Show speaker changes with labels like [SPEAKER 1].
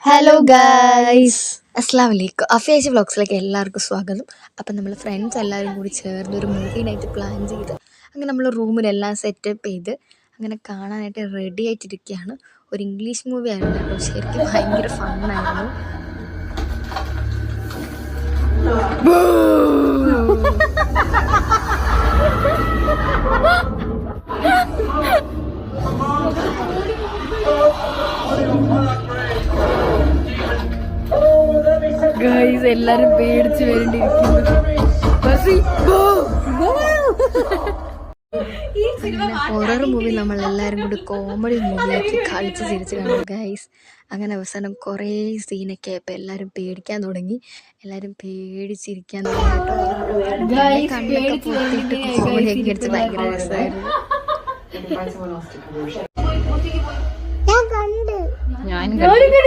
[SPEAKER 1] Hello guys, അസ്സലാമു അലൈക്കും. അഫേജ് വ്ളോഗ്സിലേക്ക് എല്ലാവർക്കും സ്വാഗതം. അപ്പം നമ്മൾ ഫ്രണ്ട്സ് എല്ലാവരും കൂടി ചേർന്ന് ഒരു മൂവി നൈറ്റ് പ്ലാൻ ചെയ്ത് അങ്ങനെ നമ്മൾ റൂമിലെല്ലാം സെറ്റപ്പ് ചെയ്ത് അങ്ങനെ കാണാനായിട്ട് റെഡി ആയിട്ടിരിക്കുകയാണ്. ഒരു ഇംഗ്ലീഷ് മൂവി ആയിരുന്നു കേട്ടോ. ശരിക്കും ഭയങ്കര ഫണ്ണായിരുന്നു. ഗൈസ് എല്ലാരും പേടിച്ച് വരേണ്ടിയിരിക്കുന്നു. ഹൊറർ മൂവി നമ്മൾ എല്ലാവരും കൂടി കോമഡി മൂവിയാക്കി കളിച്ച് ചിരിച്ച് കണ്ടു ഗൈസ്. അങ്ങനെ അവസാനം കുറേ സീനൊക്കെ ആയപ്പോൾ എല്ലാവരും പേടിക്കാൻ തുടങ്ങി. എല്ലാവരും പേടിച്ചിരിക്കാൻ തുടങ്ങി കേട്ടോ. കണ്ണൊക്കെ പൊട്ടിയിട്ട് കോമഡിയൊക്കെ അടിച്ച് ഭയങ്കര രസമായിരുന്നു. ഞാൻ കണ്ടു.